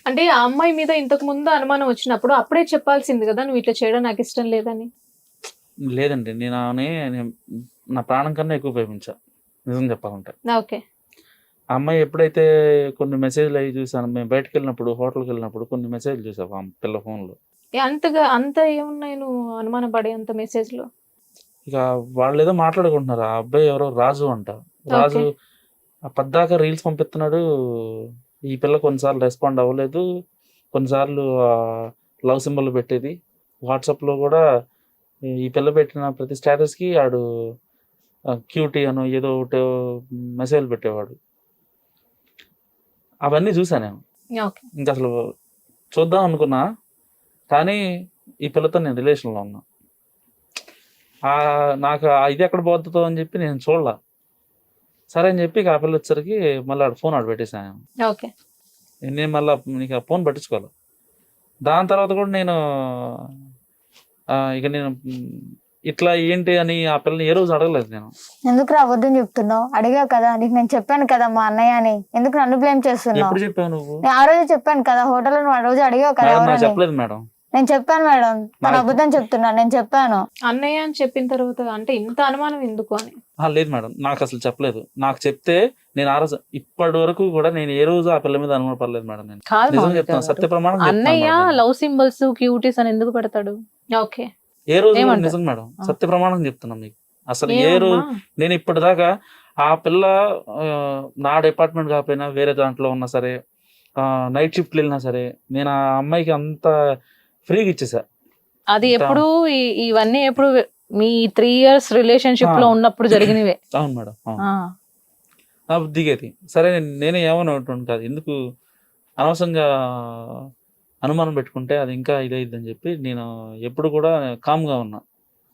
అంటే ఆ అమ్మాయి మీద ఇంతకు ముందు అనుమానం వచ్చినప్పుడు అప్పుడే చెప్పాల్సింది కదా, నువ్వు ఇట్లా చేయడం నాకు ఇష్టం లేదని. లేదండి, నేను ఆమెని నా ప్రాణం కన్నా ఎక్కువ ప్రేమించా నిజం చెప్పాలంటే. ఓకే. ఆ అమ్మాయి ఎప్పుడైతే కొన్ని మెసేజ్లు అవి చూసాను, మేము బయటకు వెళ్ళినప్పుడు హోటల్కి వెళ్ళినప్పుడు కొన్ని మెసేజ్లు చూసావు ఆ పిల్ల ఫోన్లో. అంత ఏమున్నాయి నువ్వు అనుమాన పడే అంత మెసేజ్లో? ఇక వాళ్ళు ఏదో మాట్లాడుకుంటున్నారు. ఆ అబ్బాయి ఎవరో రాజు అంట. రాజు పద్దాక రీల్స్ పంపిస్తున్నాడు. ఈ పిల్ల కొన్నిసార్లు రెస్పాండ్ అవ్వలేదు, కొన్నిసార్లు లవ్ సింబల్ పెట్టేది. వాట్సాప్లో కూడా ఈ పిల్ల పెట్టిన ప్రతి స్టేటస్కి ఆడు క్యూటీ అనో ఏదో ఒకటి మెసేజ్ పెట్టేవాడు. అవన్నీ చూసాను నేను. ఇంకా అసలు చూద్దాం అనుకున్నా, కానీ ఈ పిల్లతో నేను రిలేషన్లో ఉన్నా. నాకు ఇది ఎక్కడ పోతుందో అని చెప్పి నేను చూడలా. సరే అని చెప్పి ఆ పిల్ల వచ్చేసరికి మళ్ళీ ఫోన్ ఆడ పెట్టేసాను. నేను మళ్ళీ నీకు ఆ ఫోన్ పట్టించుకోవాలి. దాని తర్వాత కూడా నేను ఇక నేను ఇట్లా ఏంటి అని ఆ పిల్లని ఏ రోజు అడగలేదు నేను. ఎందుకు అబద్ధం చెప్తున్నావు? అడిగావు కదా, నీకు నేను చెప్పాను కదా మా అన్నయ్య అని, ఎందుకు నన్ను బ్లేమ్ చేస్తున్నావు? ఎప్పుడు చెప్పావు నువ్వు? ఆ రోజు చెప్పాను కదా హోటల్లో, నువ్వు ఆ రోజు అడిగావు కదా. చెప్పలేదు మేడం. నేను చెప్పాను మేడం, తను అబద్ధం చెప్తున్నాను, నేను చెప్పాను. అన్నయ్య అని చెప్పిన తర్వాత అంటే ఇంత అనుమానం ఎందుకు అని? లేదు మేడం, నాకు అసలు చెప్పలేదు. నాకు చెప్తే నేను ఆ రోజు ఇప్పటి వరకు కూడా నేను ఏ రోజు ఆ పిల్ల మీద అనుమానం పడలేదు మేడం. నేను నిజం చెప్తాను, సత్య ప్రమాణం. అన్నయ్య లవ్ సింబల్స్ క్యూటీస్ అని ఎందుకు పెడతాడు? ఓకే. ఏ రోజు నిజం మేడం, సత్య ప్రమాణం చెప్తున్నాం మీకు. అసలు ఏ రోజు నేను ఇప్పటిదాకా ఆ పిల్ల నా డిపార్ట్మెంట్ కాకపోయినా వేరే దాంట్లో ఉన్నా సరే, నైట్ షిఫ్ట్ వెళ్ళినా సరే, నేను ఆ అమ్మాయికి అంత ఫ్రీగా ఇచ్చేసా. అది ఎప్పుడు ఇవన్నీ ఎప్పుడు మీ 3 years రిలేషన్షిప్ లో ఉన్నప్పుడు జరిగినవే. అవును మేడం, దిగేది. సరే నేనే ఏమనుకుంటాను కాదు, ఎందుకు అనవసరంగా అనుమానం పెట్టుకుంటే అది ఇంకా ఇదైద్దని చెప్పి నేను ఎప్పుడు కూడా కామ్గా ఉన్నా.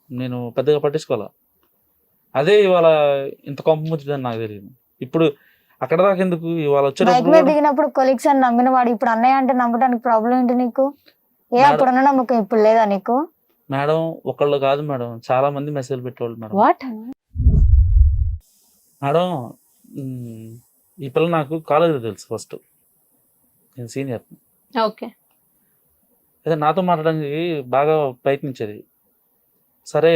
నేను పెద్దగా పట్టించుకోవాలా. అదే ఇవాళ ఇంత కొంప ముచ్చుదని నాకు తెలియదు. ఇప్పుడు అక్కడ దాకా ఎందుకు, ఇవాళ వచ్చేటప్పుడు దిగినప్పుడు కొలీగ్స్ అని నమ్మిన వాడు ఇప్పుడు అన్నయ్య అంటే నమ్మడానికి ప్రాబ్లం ఏంటి నీకు? అప్పుడున్న నమ్మకం ఇప్పుడు లేదా నీకు? మేడం ఒకళ్ళు కాదు మేడం, చాలా మంది మెసేజ్ పెట్టేవాళ్ళు మేడం. మేడం ఈ పిల్ల నాకు కాలేజీలో తెలుసు. ఫస్ట్ నేను సీనియర్. ఓకే. అదే నాతో మాట్లాడడానికి బాగా ప్రయత్నించేది. సరే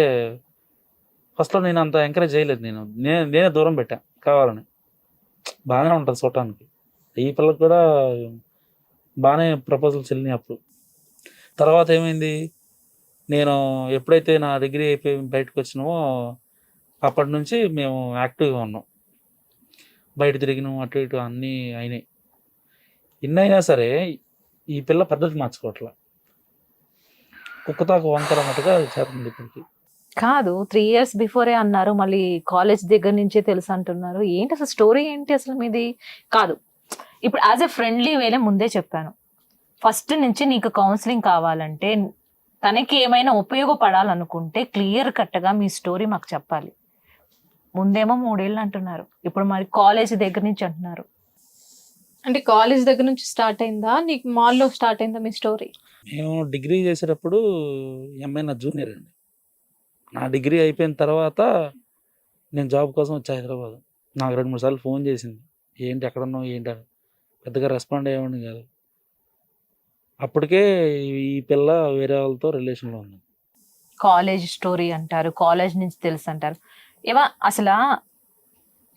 ఫస్ట్లో నేను అంత ఎంకరేజ్ చేయలేదు. నేనే దూరం పెట్టా కావాలని. బాగానే ఉంటుంది చూడటానికి. ఈ పిల్లకి కూడా బాగానే ప్రపోజల్స్ వెళ్ళినాయి అప్పుడు. తర్వాత ఏమైంది, నేను ఎప్పుడైతే నా డిగ్రీ అయిపోయి బయటకు వచ్చినామో అప్పటి నుంచి మేము యాక్టివ్గా ఉన్నాం. బయట తిరిగినాం, అటు ఇటు అన్నీ అయినాయి. ఇన్నైనా సరే ఈ పిల్ల పద్ధతి మార్చుకోవట్లా. కుక్కతాకు వంకర అన్నట్టుగా చేస్తుంది ఇప్పటికి. కాదు, 3 years బిఫోరే అన్నారు, మళ్ళీ కాలేజ్ దగ్గర నుంచే తెలుసు అంటున్నారు. ఏంటి అసలు స్టోరీ ఏంటి అసలు మీది? కాదు, ఇప్పుడు యాజ్ ఎ ఫ్రెండ్లీ వేలే ముందే చెప్పాను, ఫస్ట్ నుంచి నీకు కౌన్సిలింగ్ కావాలంటే, తనకి ఏమైనా ఉపయోగపడాలనుకుంటే క్లియర్ కట్గా మీ స్టోరీ మాకు చెప్పాలి. ముందేమో 3 years అంటున్నారు, ఇప్పుడు మరి కాలేజ్ దగ్గర నుంచి అంటున్నారు. అంటే కాలేజ్ దగ్గర నుంచి స్టార్ట్ అయిందా, నీకు మాల్లో స్టార్ట్ అయిందా మీ స్టోరీ? మేము డిగ్రీ చేసేటప్పుడు ఎంఐ నా జూనియర్ అండి. నా డిగ్రీ అయిపోయిన తర్వాత నేను జాబ్ కోసం వచ్చా హైదరాబాద్. నాకు 2-3 సార్లు ఫోన్ చేసింది, ఏంటి ఎక్కడున్నావు ఏంటి అని. పెద్దగా రెస్పాండ్ అయ్యేవాడిని కాదు. అప్పటికే ఈ పిల్ల వేరే వాళ్ళతో రిలేషన్లో ఉంది. కాలేజ్ స్టోరీ అంటారు, కాలేజ్ నుంచి తెలుసు అంటారు. అసలు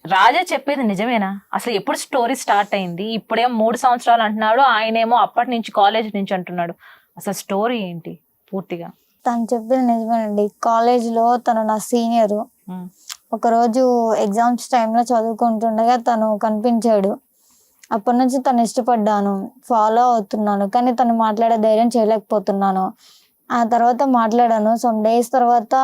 రాజా చెప్పేది నిజమేనా? అసలు ఎప్పుడు స్టోరీ స్టార్ట్ అయింది? ఇప్పుడేమో 3 సంవత్సరాలు అంటున్నాడు, ఆయనేమో అప్పటి నుంచి కాలేజ్ నుంచి అంటున్నాడు. అసలు స్టోరీ ఏంటి పూర్తిగా? తను చెప్పేది నిజమేనండి. కాలేజ్లో తను నా సీనియరు. ఒకరోజు ఎగ్జామ్స్ టైంలో చదువుకుంటుండగా తను కనిపించాడు. అప్పటి నుంచి తను ఇష్టపడ్డాను, ఫాలో అవుతున్నాను, కానీ తను మాట్లాడే ధైర్యం చేయలేకపోతున్నాను. ఆ తర్వాత మాట్లాడాను. సమ్ డేస్ తర్వాత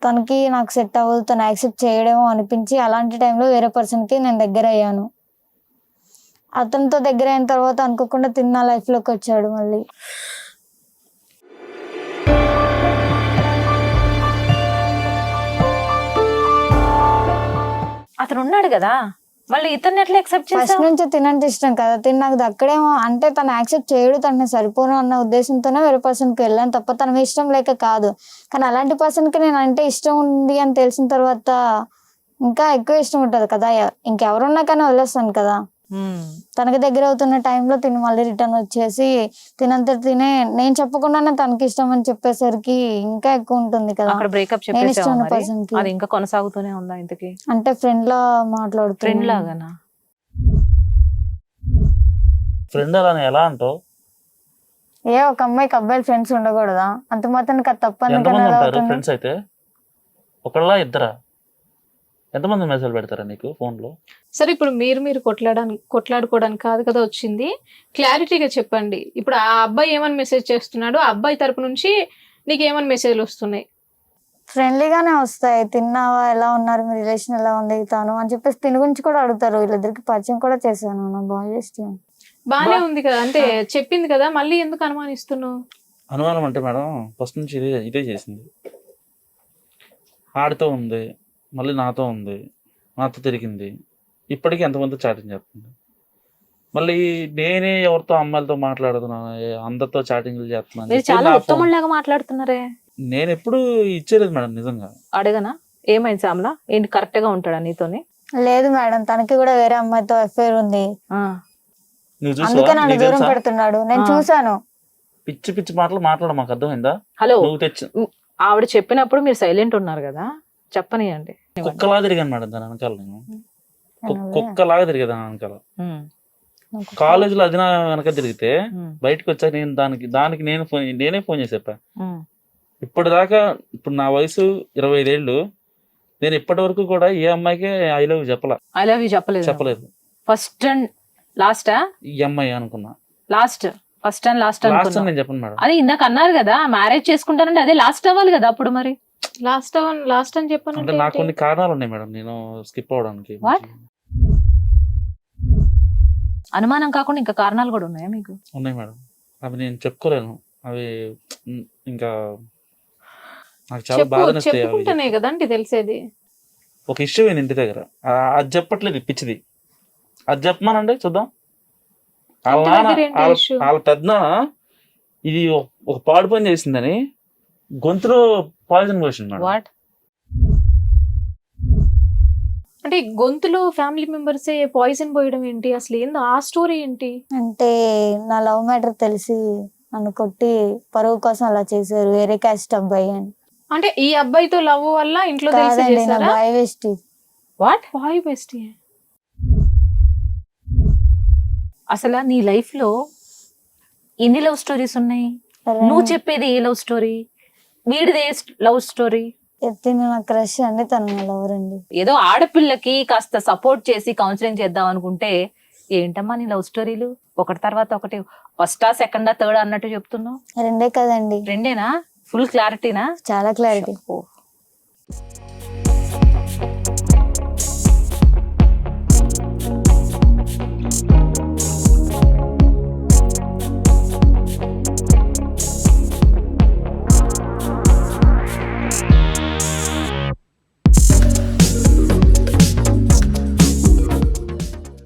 తనకి నాకు సెట్ అవ్వదు, తను యాక్సెప్ట్ చేయడమో అనిపించి అలాంటి టైంలో వేరే పర్సన్కి నేను దగ్గర అయ్యాను. అతనితో దగ్గర అయిన తర్వాత అనుకోకుండా తిన్న లైఫ్లోకి వచ్చాడు మళ్ళీ. అతను ఉన్నాడు కదా, మళ్ళీ ఇతన్ని ఎట్లా యాక్సెప్ట్ చేసావు? ఫస్ట్ నుంచి తినంటే ఇష్టం కదా, నాకు దక్కడేమో అంటే తను యాక్సెప్ట్ చేయడు, తనని సరిపోను అన్న ఉద్దేశంతోనే వేరే పర్సన్కి వెళ్ళాను తప్ప తన ఇష్టం లేక కాదు. కానీ అలాంటి పర్సన్కి నేను అంటే ఇష్టం ఉంది అని తెలిసిన తర్వాత ఇంకా ఎక్కువ ఇష్టం ఉంటుంది కదా, ఇంకెవరున్నా కానీ వదిలేస్తాను కదా. తనకి దగ్గర అవుతున్న టైంలో తిని మళ్ళీ రిటర్న్ వచ్చేసి తినంత తినే నేను చెప్పకుండానే తనకి ఇష్టం అని చెప్పేసరికి ఇంకా ఎక్కువ ఉంటుంది కదా. అక్కడ బ్రేకప్ నేను ఇష్టం ఉన్న చెప్పేసావు person కి. అది ఇంకా కొనసాగుతూనే ఉందా ఇంతకి? అంటే ఫ్రెండ్ లా మాట్లాడుతుంది. ఫ్రెండ్ లాగానా? ఫ్రెండ్ అలా ఎలా అంటావు? ఒక అమ్మాయికి అబ్బాయిలు ఫ్రెండ్స్ ఉండకూడదా? అంత మాత్రానికి అది తప్పని ఎంతమంది ఉంటారు ఫ్రెండ్స్ అయితే? ఒకళ్ళ ఇద్దరా? ఎంతమంది మెసేజ్ పెడతారా నీకు ఫోన్ లో? సరే ఇప్పుడు మీరు కొట్లాడుకోవడానికి కాదు కదా వచ్చింది, క్లారిటీగా చెప్పండి. ఇప్పుడు ఆ అబ్బాయి ఏమని మెసేజ్ చేస్తున్నాడు, ఆ అబ్బాయి తరపు నుంచి నీకు ఏమని మెసేజ్లు వస్తున్నాయి? ఫ్రెండ్లీగానే వస్తాయి. తిన్నావా, ఎలా ఉన్నారు, మీ రిలేషన్ ఎలా ఉంది తాను అని చెప్పేసి తిని గురించి కూడా అడుగుతారు. వీళ్ళిద్దరికి పరిచయం కూడా చేశాను నా బాయ్ చేస్తే. బానే ఉంది కదా, అంటే చెప్పింది కదా, మళ్ళీ ఎందుకు అనుమానిస్తున్నావు? అనుమానం అంటే మేడం ఫస్ట్ నుంచి ఇదే చేసింది. ఆడితో ఉంది, మళ్ళీ నాతో ఉంది, నాతో తిరిగింది, ఇప్పటికీ ఎంతమంది చాటింగ్ చేస్తుంది. మళ్ళీ నేనే ఎవరితో అమ్మాయిలతో మాట్లాడుతున్నాను, అందరితో చాటింగ్లు చేస్తున్నాను. మీరు చాలా ఉత్తముల్లాగా మాట్లాడుతున్నారే. నేను ఎప్పుడు ఇచ్చేలేదు మేడం నిజంగా. అడగనా ఏమైంది శ్యామల, ఏంటి కరెక్ట్ గా ఉంటాడా నీతోని? లేదు మేడం, తనకి కూడా వేరే అమ్మాయితో అఫైర్ ఉంది. నువ్వు అందుకే చూసావా? నన్ను నీకు దూరం తెలుసా? పెడుతున్నాడు. నేను చూసాను. పిచ్చి పిచ్చి మాటలు మాట్లాడ, మాకు అర్థమైందా? హలో, నువ్వు తెచ్చి ఆవిడ చెప్పినప్పుడు మీరు సైలెంట్ ఉన్నారు కదా, చెప్పనియండి. కుక్కలాగా తిరిగాను మేడం దాని వెనకాల. నేను కుక్కలాగా తిరిగేదా వెనకాల. కాలేజీలో అది నా వెనక తిరిగితే బయటకు వచ్చా నేను దానికి నేనే ఫోన్ చేసి చెప్పా. ఇప్పటిదాకా ఇప్పుడు నా వయసు 25 ఏళ్ళు, నేను ఇప్పటి వరకు కూడా ఏ అమ్మాయికి I love I love you చెప్పలేదు. ఫస్ట్ అండ్ లాస్టా? ఈ అమ్మాయి అనుకున్నా. ఫస్ట్ అండ్ లాస్ట్ నేను చెప్పను మేడం. అది ఇందాక అన్నారు కదా మ్యారేజ్ చేసుకుంటానంటే అదే లాస్ట్ అవ్వాలి కదా అప్పుడు. మరి లాస్ట్ అని చెప్పాను అంటే నాకు కొన్ని కారణాలు ఉన్నాయి మేడం నేను స్కిప్ అవడానికి. What? అనుమానం కాకుండా ఇంకా కారణాలు కూడా ఉన్నాయా మీకు? ఉన్నాయి మేడం, అవి నేను చెప్పుకోలేను. అవి ఇంకా నాకు చాలా బాధనిస్తాయి. చెప్పుకుంటేనే కదండి తెలిసేది. ఒక ఇష్యూ అయింది ఇంటి దగ్గర, అది చెప్పట్లేదు పిచ్చిది. అది చెప్పమానండి చూద్దాం. వాళ్ళ పెద్ద ఇది ఒక పాడు పని చేసిందని గొంతులో పాయిజన్ పోసింది మేడం. వాట్? అంటే గొంతులో ఫ్యామిలీ మెంబర్స్ పాయిజన్ పోయడం ఏంటి? అసలు ఏందో ఆ స్టోరీ ఏంటి? అంటే నా లవ్ మ్యాటర్ తెలిసి నన్ను కొట్టి పరువు కోసం అలా చేశారు. వేరే క్యాస్ట్ అబ్బాయి అని. అంటే ఈ అబ్బాయితో లవ్ వల్ల ఇంట్లో తెలిసి కాదండి, నా చేశారా? Boy waste. What? Boy best. అసలు నీ లైఫ్ లో ఎన్ని లవ్ స్టోరీస్ ఉన్నాయి? నువ్వు చెప్పేది ఏ లవ్ స్టోరీ, వీడిది ఏ లవ్ స్టోరీ? ఎత్తిన నా క్రష్ అండి, తను నా లవర్ అండి. ఏదో ఆడపిల్లకి కాస్త సపోర్ట్ చేసి కౌన్సిలింగ్ చేద్దాం అనుకుంటే ఏంటమ్మా నీ లవ్ స్టోరీలు ఒకటి తర్వాత ఒకటి, ఫస్టా సెకండా థర్డ్ అన్నట్టు చెప్తున్నావు. రెండే కదండి. రెండేనా? ఫుల్ క్లారిటీనా? చాలా క్లారిటీ. ఓ